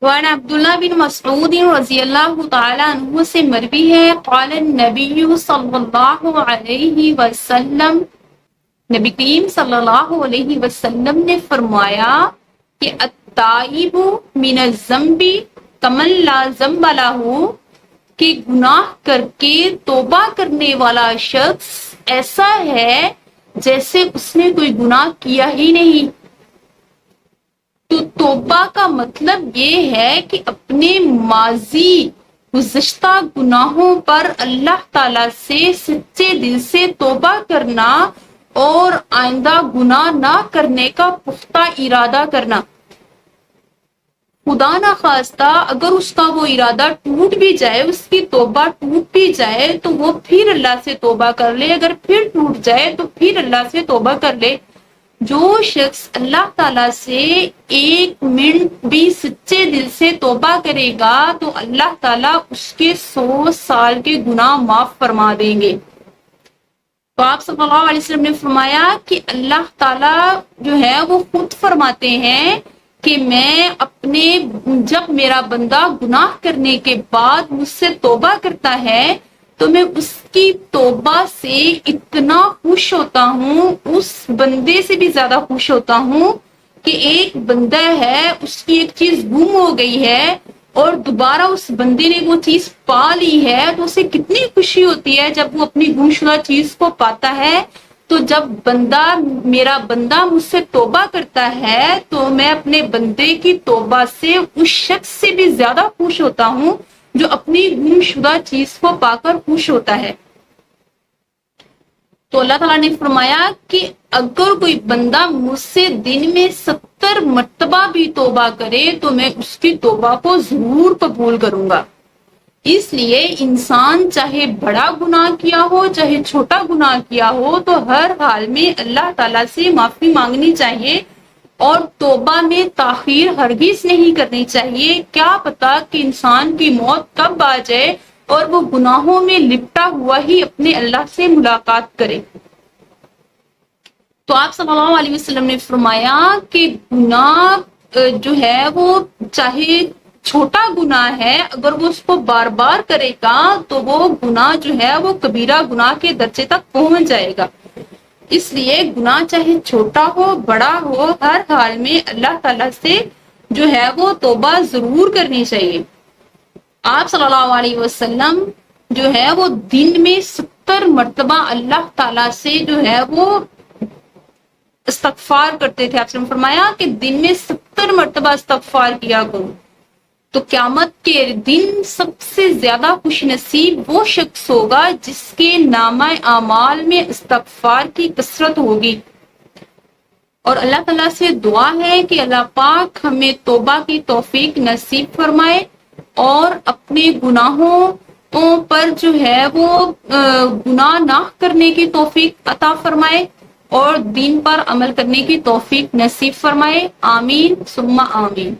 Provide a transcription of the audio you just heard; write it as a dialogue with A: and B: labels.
A: وعن عبداللہ بن مسعود رضی اللہ تعالی عنہ سے مروی ہے قال النبی صلی اللہ علیہ وسلم، نبی کریم صلی اللہ علیہ وسلم نے فرمایا کہ التائب من الذنب کمن لا ذنب لہ، کہ گناہ کر کے توبہ کرنے والا شخص ایسا ہے جیسے اس نے کوئی گناہ کیا ہی نہیں۔ تو توبہ کا مطلب یہ ہے کہ اپنے ماضی گزشتہ گناہوں پر اللہ تعالی سے سچے دل سے توبہ کرنا اور آئندہ گناہ نہ کرنے کا پختہ ارادہ کرنا۔ خدا نہ خواستہ اگر اس کا وہ ارادہ ٹوٹ بھی جائے، اس کی توبہ ٹوٹ بھی جائے تو وہ پھر اللہ سے توبہ کر لے، اگر پھر ٹوٹ جائے تو پھر اللہ سے توبہ کر لے۔ جو شخص اللہ تعالیٰ سے ایک منٹ بھی سچے دل سے توبہ کرے گا تو اللہ تعالیٰ اس کے 100 سال کے گناہ معاف فرما دیں گے۔ تو آپ صلی اللہ علیہ وسلم نے فرمایا کہ اللہ تعالیٰ جو ہے وہ خود فرماتے ہیں کہ میں اپنے جب میرا بندہ گناہ کرنے کے بعد مجھ سے توبہ کرتا ہے تو میں اس کی توبہ سے اتنا خوش ہوتا ہوں، اس بندے سے بھی زیادہ خوش ہوتا ہوں کہ ایک بندہ ہے، اس کی ایک چیز گم ہو گئی ہے اور دوبارہ اس بندے نے وہ چیز پا لی ہے تو اسے کتنی خوشی ہوتی ہے جب وہ اپنی گم شدہ چیز کو پاتا ہے۔ تو جب میرا بندہ مجھ سے توبہ کرتا ہے تو میں اپنے بندے کی توبہ سے اس شخص سے بھی زیادہ خوش ہوتا ہوں جو اپنی گم شدہ چیز کو پا کر خوش ہوتا ہے۔ تو اللہ تعالیٰ نے فرمایا کہ اگر کوئی بندہ مجھ سے دن میں 70 مرتبہ بھی توبہ کرے تو میں اس کی توبہ کو ضرور قبول کروں گا۔ اس لیے انسان چاہے بڑا گناہ کیا ہو چاہے چھوٹا گناہ کیا ہو تو ہر حال میں اللہ تعالیٰ سے معافی مانگنی چاہیے اور توبہ میں تاخیر ہرگز نہیں کرنی چاہیے۔ کیا پتا کہ انسان کی موت کب آ جائے اور وہ گناہوں میں لپٹا ہوا ہی اپنے اللہ سے ملاقات کرے۔ تو آپ صلی اللہ علیہ وسلم نے فرمایا کہ گناہ جو ہے وہ چاہے چھوٹا گناہ ہے، اگر وہ اس کو بار بار کرے گا تو وہ گناہ جو ہے وہ کبیرہ گناہ کے درجے تک پہنچ جائے گا۔ اس لیے گناہ چاہے چھوٹا ہو بڑا ہو ہر حال میں اللہ تعالیٰ سے جو ہے وہ توبہ ضرور کرنی چاہیے۔ آپ صلی اللہ علیہ وسلم جو ہے وہ دن میں 70 مرتبہ اللہ تعالیٰ سے جو ہے وہ استغفار کرتے تھے۔ آپ نے فرمایا کہ دن میں 70 مرتبہ استغفار کیا کرو۔ تو قیامت کے دن سب سے زیادہ خوش نصیب وہ شخص ہوگا جس کے نامہ اعمال میں استغفار کی کثرت ہوگی۔ اور اللہ تعالیٰ سے دعا ہے کہ اللہ پاک ہمیں توبہ کی توفیق نصیب فرمائے اور اپنے گناہوں پر جو ہے وہ گناہ نہ کرنے کی توفیق عطا فرمائے اور دین پر عمل کرنے کی توفیق نصیب فرمائے۔ آمین ثم آمین۔